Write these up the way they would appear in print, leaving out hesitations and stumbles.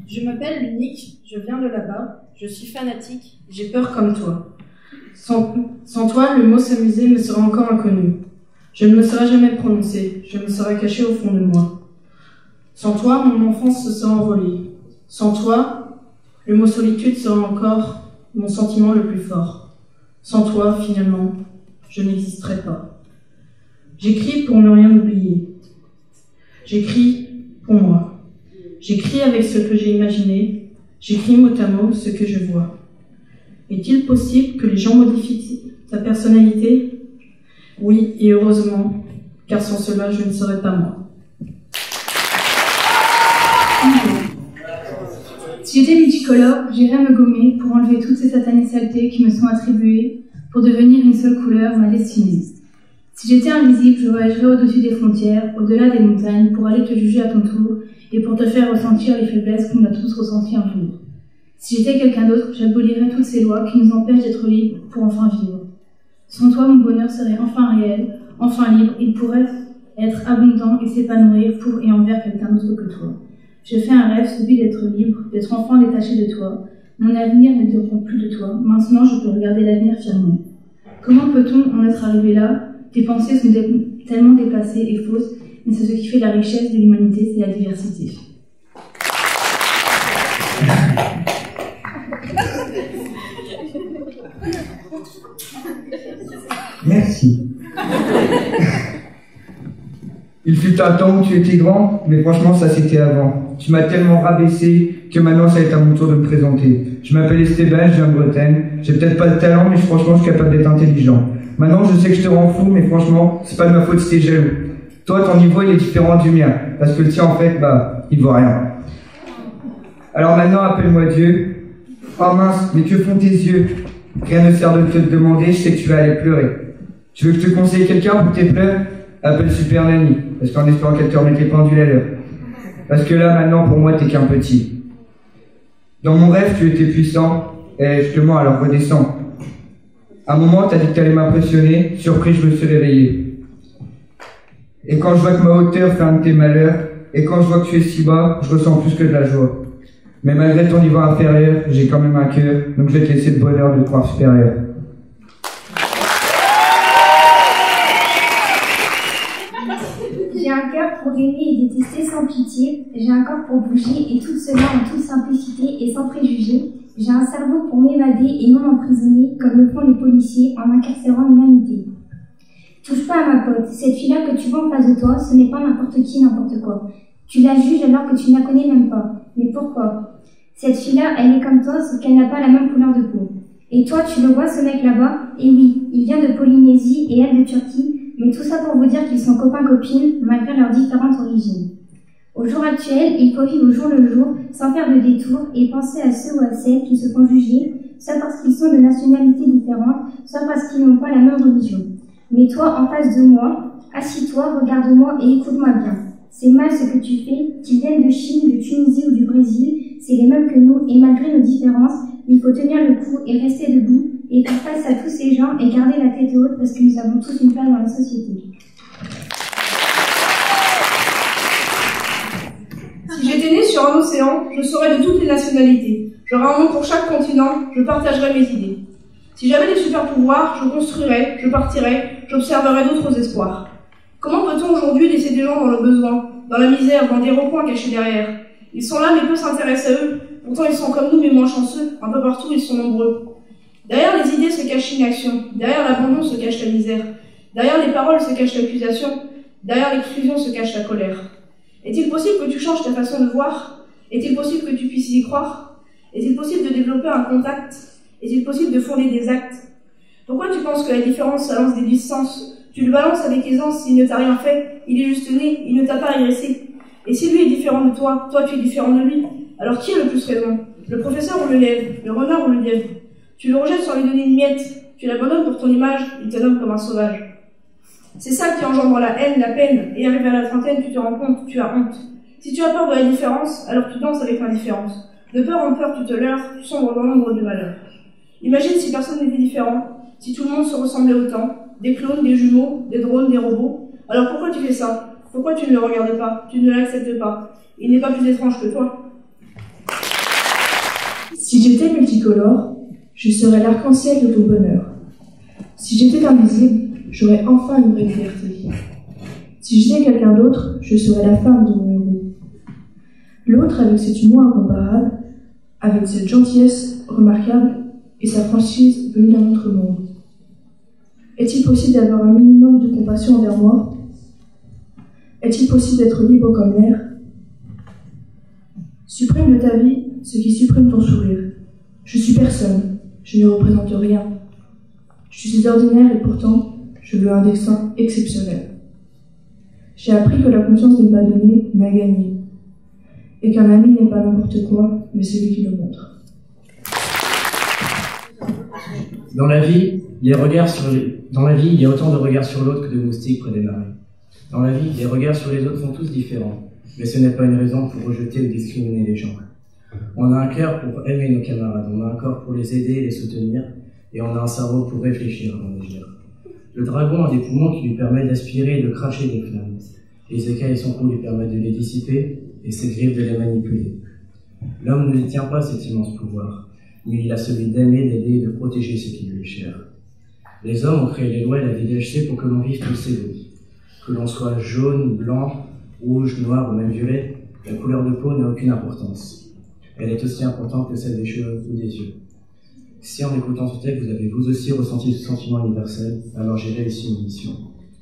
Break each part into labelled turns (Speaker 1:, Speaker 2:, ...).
Speaker 1: Je m'appelle l'unique, je viens de là-bas, je suis fanatique, j'ai peur comme toi. Sans toi, le mot s'amuser me serait encore inconnu. Je ne me serais jamais prononcé, je me serais caché au fond de moi. Sans toi, mon enfance se serait envolée. Sans toi, le mot solitude serait encore mon sentiment le plus fort. Sans toi, finalement, je n'existerais pas. J'écris pour ne rien oublier. J'écris pour moi. J'écris avec ce que j'ai imaginé. J'écris mot à mot ce que je vois. Est-il possible que les gens modifient ta personnalité? Oui, et heureusement, car sans cela, je ne serais pas moi.
Speaker 2: Si j'étais multicolore, j'irais me gommer pour enlever toutes ces satanées saletés qui me sont attribuées pour devenir une seule couleur, ma destinée. Si j'étais invisible, je voyagerais au-dessus des frontières, au-delà des montagnes, pour aller te juger à ton tour et pour te faire ressentir les faiblesses qu'on a tous ressenties un jour. Si j'étais quelqu'un d'autre, j'abolirais toutes ces lois qui nous empêchent d'être libres pour enfin vivre. Sans toi, mon bonheur serait enfin réel, enfin libre, il pourrait être abondant et s'épanouir pour et envers quelqu'un d'autre que toi. Je fais un rêve, celui d'être libre, d'être enfin détaché de toi. Mon avenir ne dépend plus de toi. Maintenant, je peux regarder l'avenir fièrement. Comment peut-on en être arrivé là? Tes pensées sont tellement dépassées et fausses, mais c'est ce qui fait la richesse de l'humanité, c'est la diversité.
Speaker 3: Merci. Il fut un temps où tu étais grand, mais franchement ça c'était avant. Tu m'as tellement rabaissé que maintenant ça va être à mon tour de me présenter. Je m'appelle Esteban, je viens de Bretagne. J'ai peut-être pas de talent, mais franchement je suis capable d'être intelligent. Maintenant je sais que je te rends fou, mais franchement c'est pas de ma faute si t'es jaloux. Toi ton niveau il est différent du mien, parce que le tien en fait, il vaut rien. Alors maintenant appelle-moi Dieu. Oh mince, mais que font tes yeux? Rien ne sert de te le demander, je sais que tu vas aller pleurer. Tu veux que je te conseille quelqu'un pour tes pleurs? Appelle Super Nanny, parce qu'en espérant qu'elle te remette les pendules à l'heure. Parce que là, maintenant, pour moi, t'es qu'un petit. Dans mon rêve, tu étais puissant, et je te mens, alors redescends. À un moment, t'as dit que t'allais m'impressionner, surpris, je me suis réveillé. Et quand je vois que ma hauteur fait un de tes malheurs, et quand je vois que tu es si bas, je ressens plus que de la joie. Mais malgré ton niveau inférieur, j'ai quand même un cœur, donc je vais te laisser le bonheur de te croire supérieur.
Speaker 4: J'ai un cœur pour aimer et détester sans pitié. J'ai un corps pour bouger et tout cela en toute simplicité et sans préjugés. J'ai un cerveau pour m'évader et non emprisonner comme le font les policiers en incarcérant l'humanité. Touche pas à ma pote, cette fille-là que tu vois en face de toi, ce n'est pas n'importe qui, n'importe quoi. Tu la juges alors que tu ne la connais même pas. Mais pourquoi? Cette fille-là, elle est comme toi, sauf qu'elle n'a pas la même couleur de peau. Et toi, tu le vois, ce mec là-bas? Et oui, il vient de Polynésie et elle de Turquie. Mais tout ça pour vous dire qu'ils sont copains-copines, malgré leurs différentes origines. Au jour actuel, il faut vivre au jour le jour, sans faire de détour, et penser à ceux ou à celles qui se font juger, soit parce qu'ils sont de nationalités différentes, soit parce qu'ils n'ont pas la même religion. Mais toi, en face de moi, assis-toi, regarde-moi et écoute-moi bien. C'est mal ce que tu fais, qu'ils viennent de Chine, de Tunisie ou du Brésil, c'est les mêmes que nous, et malgré nos différences, il faut tenir le coup et rester debout, et faire face à tous ces gens et garder la tête haute parce que nous avons tous une place dans la société.
Speaker 5: Si j'étais né sur un océan, je serais de toutes les nationalités. J'aurais un nom pour chaque continent, je partagerais mes idées. Si j'avais des super pouvoirs, je construirais, je partirais, j'observerais d'autres espoirs. Comment peut-on aujourd'hui laisser des gens dans le besoin, dans la misère, dans des recoins cachés derrière? Ils sont là mais peu s'intéressent à eux, pourtant ils sont comme nous mais moins chanceux, un peu partout ils sont nombreux. Derrière les idées se cache l'inaction, derrière l'abandon se cache la misère, derrière les paroles se cache l'accusation, derrière l'exclusion se cache la colère. Est-il possible que tu changes ta façon de voir? Est-il possible que tu puisses y croire? Est-il possible de développer un contact? Est-il possible de fonder des actes? Pourquoi tu penses que la différence lance des distances? Tu le balances avec aisance s'il ne t'a rien fait, il est juste né, il ne t'a pas agressé. Et si lui est différent de toi, toi tu es différent de lui, alors qui a le plus raison? Le professeur ou le l'élève? Le renard ou le lièvre? Tu le rejettes sans lui donner une miette, tu l'abandonnes pour ton image, il te nomme comme un sauvage. C'est ça qui engendre la haine, la peine, et arrivé à la trentaine, tu te rends compte, tu as honte. Si tu as peur de la différence, alors tu danses avec l'indifférence. De peur en peur, tu te leurres, tu sombres dans l'ombre du malheur. Imagine si personne n'était différent, si tout le monde se ressemblait autant, des clones, des jumeaux, des drones, des robots. Alors pourquoi tu fais ça? Pourquoi tu ne le regardes pas? Tu ne l'acceptes pas? Il n'est pas plus étrange que toi.
Speaker 1: Si j'étais multicolore, je serais l'arc-en-ciel de ton bonheur. Si j'étais invisible, j'aurais enfin une vraie liberté. Si j'étais quelqu'un d'autre, je serais la femme de mon héros. L'autre, avec cet humour incomparable, avec cette gentillesse remarquable et sa franchise venue d'un autre monde. Est-il possible d'avoir un minimum de compassion envers moi? Est-il possible d'être libre comme l'air? Supprime de ta vie ce qui supprime ton sourire. Je suis personne, je ne représente rien. Je suis ordinaire et pourtant, je veux un destin exceptionnel. J'ai appris que la confiance n'est pas donnée, mais gagnée. Et qu'un ami n'est pas n'importe quoi, mais celui qui le montre.
Speaker 6: Dans la vie, il y a autant de regards sur l'autre que de moustiques près des marées. Dans la vie, les regards sur les autres sont tous différents, mais ce n'est pas une raison pour rejeter ou discriminer les gens. On a un cœur pour aimer nos camarades, on a un corps pour les aider et les soutenir, et on a un cerveau pour réfléchir avant d'agir. Le dragon a des poumons qui lui permettent d'aspirer et de cracher des flammes. Les écailles et son cou lui permettent de les dissiper, et ses griffes de les manipuler. L'homme ne détient pas cet immense pouvoir, mais il a celui d'aimer, d'aider et de protéger ce qui lui est cher. Les hommes ont créé les lois et la VDHC pour que l'on vive tous ces vies. Que l'on soit jaune, blanc, rouge, noir ou même violet, la couleur de peau n'a aucune importance. Elle est aussi importante que celle des cheveux ou des yeux. Si en écoutant ce texte, vous avez vous aussi ressenti ce sentiment universel, alors j'ai réussi une mission.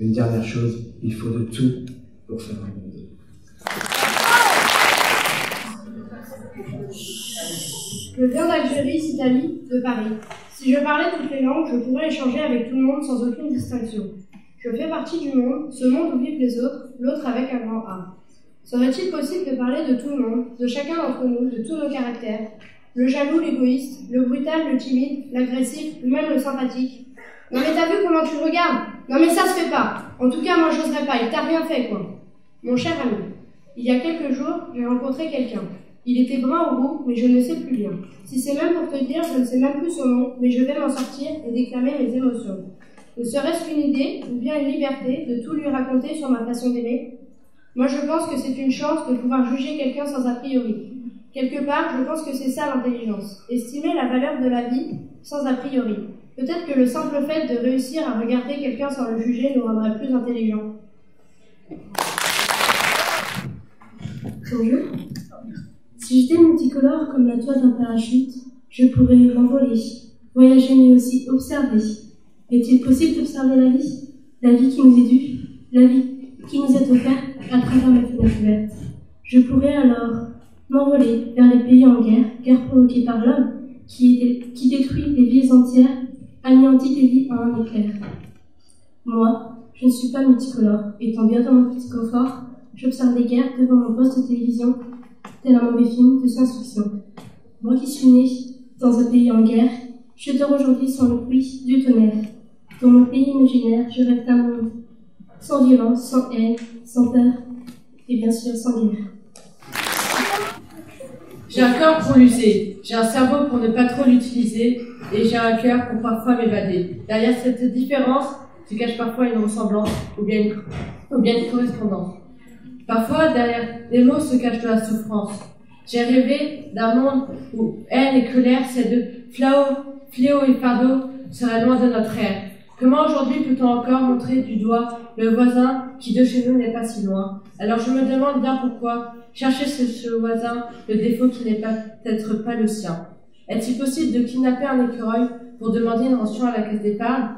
Speaker 6: Une dernière chose, il faut de tout pour faire un monde.
Speaker 5: Je viens d'Algérie, d'Italie, de Paris. Si je parlais toutes les langues, je pourrais échanger avec tout le monde sans aucune distinction. Je fais partie du monde, ce monde où vivent les autres, l'autre avec un grand A. Serait-il possible de parler de tout le monde, de chacun d'entre nous, de tous nos caractères? Le jaloux, l'égoïste, le brutal, le timide, l'agressif, ou même le sympathique? Non mais t'as vu comment tu le regardes? Non mais ça se fait pas. En tout cas, moi j'oserais pas, il t'a rien fait quoi. Mon cher ami, il y a quelques jours, j'ai rencontré quelqu'un. Il était brun au bout, mais je ne sais plus lire. Si c'est même pour te dire, je ne sais même plus son nom, mais je vais m'en sortir et déclamer mes émotions. Ne serait-ce qu'une idée, ou bien une liberté, de tout lui raconter sur ma façon d'aimer? Moi je pense que c'est une chance de pouvoir juger quelqu'un sans a priori. Quelque part, je pense que c'est ça l'intelligence. Estimer la valeur de la vie sans a priori. Peut-être que le simple fait de réussir à regarder quelqu'un sans le juger nous rendrait plus intelligents.
Speaker 2: Bonjour. Si j'étais multicolore comme la toile d'un parachute, je pourrais m'envoler, voyager mais aussi observer. Est-il possible d'observer la vie qui nous est due, la vie qui nous est offerte à travers ma fenêtre ouverte? Je pourrais alors m'envoler vers les pays en guerre provoquée par l'homme, qui détruit des vies entières, anéantit des vies à un éclair. Moi, je ne suis pas multicolore, étant bien dans mon petit confort, j'observe les guerres devant mon poste de télévision, tel un mauvais film de science-fiction. Moi qui suis né dans un pays en guerre, je dors aujourd'hui sans le bruit du tonnerre. Dans mon pays imaginaire, je rêve d'un monde sans violence, sans haine, sans peur, et bien sûr sans guerre.
Speaker 1: J'ai un corps pour l'user, j'ai un cerveau pour ne pas trop l'utiliser, et j'ai un cœur pour parfois m'évader. Derrière cette différence se cache parfois une ressemblance, ou bien une correspondance. Parfois, derrière les mots se cache de la souffrance. J'ai rêvé d'un monde où haine et colère, ces deux fléaux et fardeaux, seraient loin de notre ère. Comment aujourd'hui peut-on encore montrer du doigt le voisin qui de chez nous n'est pas si loin? Alors je me demande bien pourquoi chercher ce voisin le défaut qui n'est peut-être pas le sien. Est-il possible de kidnapper un écureuil pour demander une rançon à la caisse d'épargne?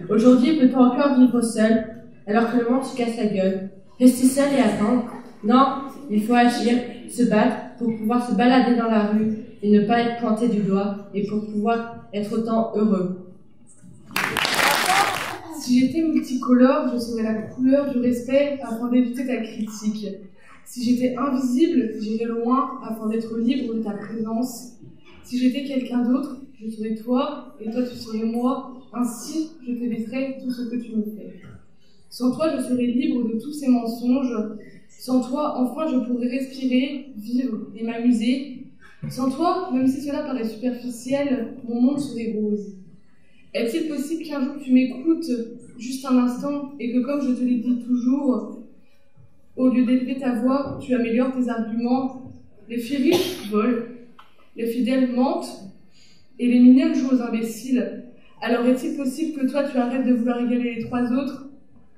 Speaker 1: Aujourd'hui, peut-on encore vivre seul alors que le monde se casse la gueule? Rester seul et attendre? Non, il faut agir, se battre pour pouvoir se balader dans la rue et ne pas être pointé du doigt et pour pouvoir être autant heureux.
Speaker 7: Si j'étais multicolore, je serais la couleur du respect afin d'éviter ta critique. Si j'étais invisible, j'irais loin afin d'être libre de ta présence. Si j'étais quelqu'un d'autre, je serais toi et toi tu serais moi. Ainsi, je t'éviterais tout ce que tu me fais. Sans toi, je serais libre de tous ces mensonges. Sans toi, enfin, je pourrais respirer, vivre et m'amuser. Sans toi, même si cela paraît superficiel, mon monde serait rose. Est-il possible qu'un jour tu m'écoutes juste un instant et que, comme je te l'ai dit toujours, au lieu d'élever ta voix, tu améliores tes arguments? Les filles riches volent, Les fidèles mentent et les minimes jouent aux imbéciles. Alors est-il possible que toi tu arrêtes de vouloir égaler les trois autres?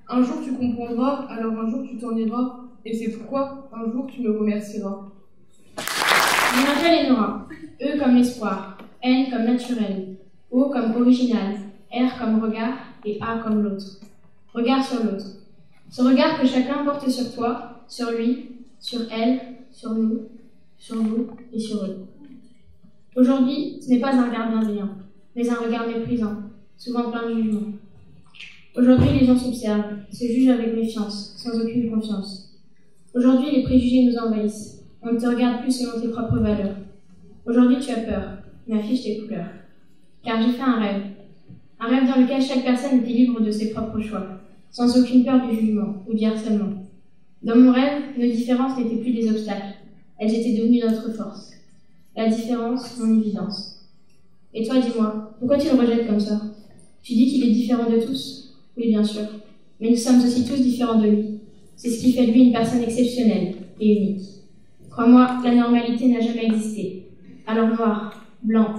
Speaker 7: Un jour tu comprendras, alors un jour tu t'en iras, et c'est pourquoi un jour tu me remercieras.
Speaker 2: Je m'appelle Enora, E comme l'espoir, N comme naturel, O comme original, R comme regard et A comme l'autre. Regard sur l'autre. Ce regard que chacun porte sur toi, sur lui, sur elle, sur nous, sur vous et sur eux. Aujourd'hui, ce n'est pas un regard bienveillant, mais un regard méprisant, souvent plein de jugement. Aujourd'hui, les gens s'observent, se jugent avec méfiance, sans aucune confiance. Aujourd'hui, les préjugés nous envahissent. On ne te regarde plus selon tes propres valeurs. Aujourd'hui, tu as peur, mais affiche tes couleurs. Car j'ai fait un rêve dans lequel chaque personne était libre de ses propres choix, sans aucune peur du jugement ou du harcèlement. Dans mon rêve, nos différences n'étaient plus des obstacles, elles étaient devenues notre force. La différence, mon évidence. Et toi, dis-moi, pourquoi tu le rejettes comme ça? Tu dis qu'il est différent de tous? Oui, bien sûr. Mais nous sommes aussi tous différents de lui. C'est ce qui fait de lui une personne exceptionnelle et unique. Crois-moi, la normalité n'a jamais existé. Alors noir, blanc,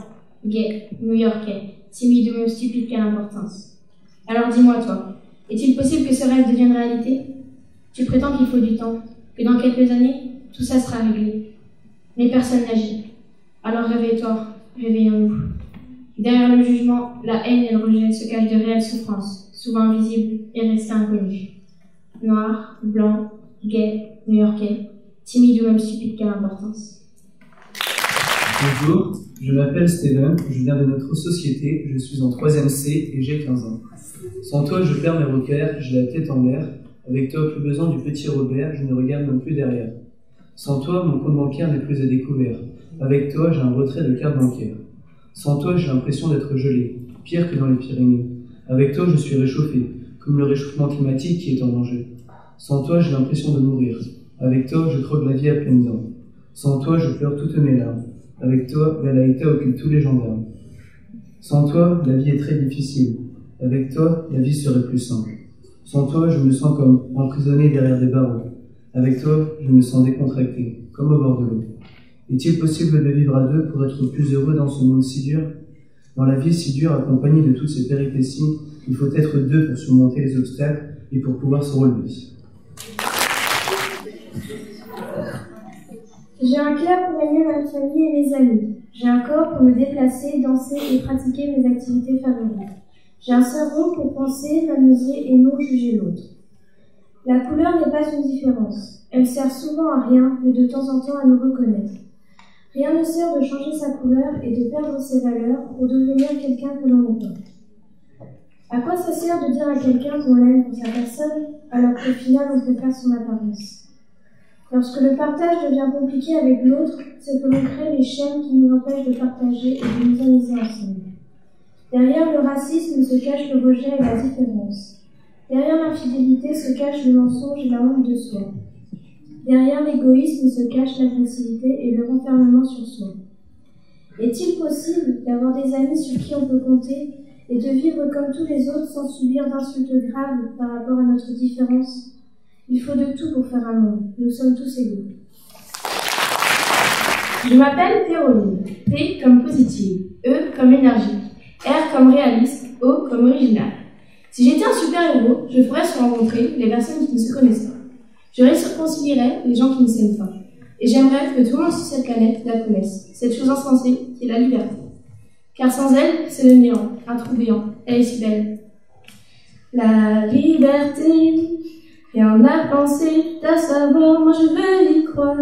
Speaker 2: gay, new-yorkais, timide ou même stupide, quelle importance. Alors dis-moi, toi, est-il possible que ce rêve devienne réalité? Tu prétends qu'il faut du temps, que dans quelques années, tout ça sera réglé. Mais personne n'agit. Alors réveille-toi, réveillons-nous. Derrière le jugement, la haine et le rejet se cachent de réelles souffrances, souvent invisibles et restées inconnues. Noir, blanc, gay, new-yorkais, timide ou même stupide, quelle importance.
Speaker 8: Bonjour, je m'appelle Steven, je viens de notre société, je suis en 3e C et j'ai 15 ans. Sans toi, je perds mes repères, j'ai la tête en l'air. Avec toi, plus besoin du petit Robert, je ne regarde même plus derrière. Sans toi, mon compte bancaire n'est plus à découvert. Avec toi, j'ai un retrait de carte bancaire. Sans toi, j'ai l'impression d'être gelé, pire que dans les Pyrénées. Avec toi, je suis réchauffé, comme le réchauffement climatique qui est en danger. Sans toi, j'ai l'impression de mourir. Avec toi, je croque la vie à pleines dents. Sans toi, je pleure toutes mes larmes. Avec toi, la laïta occupe tous les gendarmes. Sans toi, la vie est très difficile. Avec toi, la vie serait plus simple. Sans toi, je me sens comme emprisonné derrière des barreaux. Avec toi, je me sens décontracté, comme au bord de l'eau. Est-il possible de vivre à deux pour être plus heureux dans ce monde si dur? Dans la vie si dure, accompagnée de toutes ces péripéties, il faut être deux pour surmonter les obstacles et pour pouvoir se relever.
Speaker 4: J'ai un cœur pour aimer ma famille et mes amis. J'ai un corps pour me déplacer, danser et pratiquer mes activités favorites. J'ai un cerveau pour penser, m'amuser et non juger l'autre. La couleur n'est pas une différence. Elle sert souvent à rien, mais de temps en temps à nous reconnaître. Rien ne sert de changer sa couleur et de perdre ses valeurs pour devenir quelqu'un que l'on n'est pas. À quoi ça sert de dire à quelqu'un qu'on l'aime pour sa personne, alors qu'au final on préfère son apparence? Lorsque le partage devient compliqué avec l'autre, c'est que l'on crée les chaînes qui nous empêchent de partager et de nous amuser ensemble. Derrière le racisme se cache le rejet et la différence. Derrière l'infidélité se cache le mensonge et la honte de soi. Derrière l'égoïsme se cache l'agressivité et le renfermement sur soi. Est-il possible d'avoir des amis sur qui on peut compter et de vivre comme tous les autres sans subir d'insultes graves par rapport à notre différence? Il faut de tout pour faire un monde. Nous sommes tous égaux.
Speaker 2: Je m'appelle Péroline. P comme positive, E comme énergique, R comme réaliste, O comme original. Si j'étais un super-héros, je ferais se rencontrer les personnes qui ne se connaissent pas. Je réconcilierais les gens qui ne s'aiment pas. Et j'aimerais que tout le monde sur cette planète la connaisse, cette chose insensée qui est la liberté. Car sans elle, c'est le néant, un trou béant. Elle est si belle. La liberté, rien à penser, à savoir, moi je veux y croire.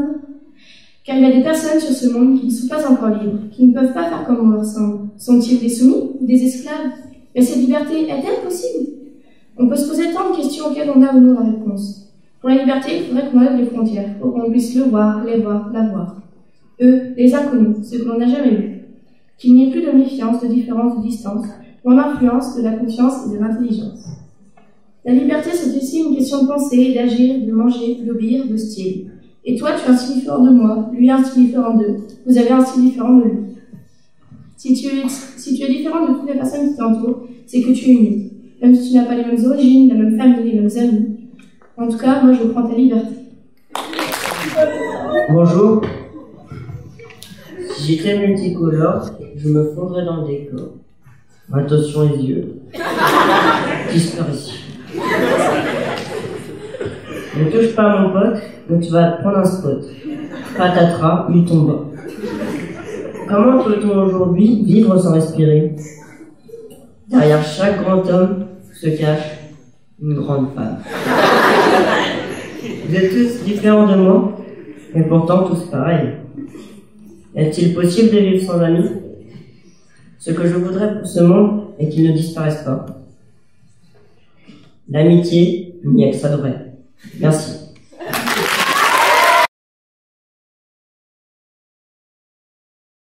Speaker 2: Car il y a des personnes sur ce monde qui ne sont pas encore libres, qui ne peuvent pas faire comme on leur semble. Sont-ils des soumis ou des esclaves? Mais cette liberté est-elle possible? On peut se poser tant de questions auxquelles on a ou non la réponse. Pour la liberté, il faudrait qu'on enlève les frontières, pour qu'on puisse le voir, les voir, la voir. Eux, les inconnus, ceux que l'on n'a jamais vus. Qu'il n'y ait plus de méfiance, de différence, de distance, moins d'influence, de la confiance et de l'intelligence. La liberté, c'est aussi une question de penser, d'agir, de manger, d'obéir, de style. Et toi, tu as un style différent de moi, lui a un style différent d'eux, vous avez un style différent de lui. Si tu es différent de toutes les personnes qui t'entourent, c'est que tu es unique. Même si tu n'as pas les mêmes origines, la même famille, les mêmes amis. En tout cas, moi je prends ta liberté.
Speaker 8: Bonjour,
Speaker 9: Si j'étais multicolore, je me fondrais dans le décor. Attention les yeux. Disparition. Ne touche pas à mon pote, donc tu vas prendre un spot. Patatras, il tomba. Comment peut-on aujourd'hui vivre sans respirer? Derrière chaque grand homme se cache une grande femme. Vous êtes tous différents de moi, mais pourtant tous pareils. Est-il possible de vivre sans amis? Ce que je voudrais pour ce monde est qu'il ne disparaisse pas. L'amitié, il n'y a que ça de vrai. Merci.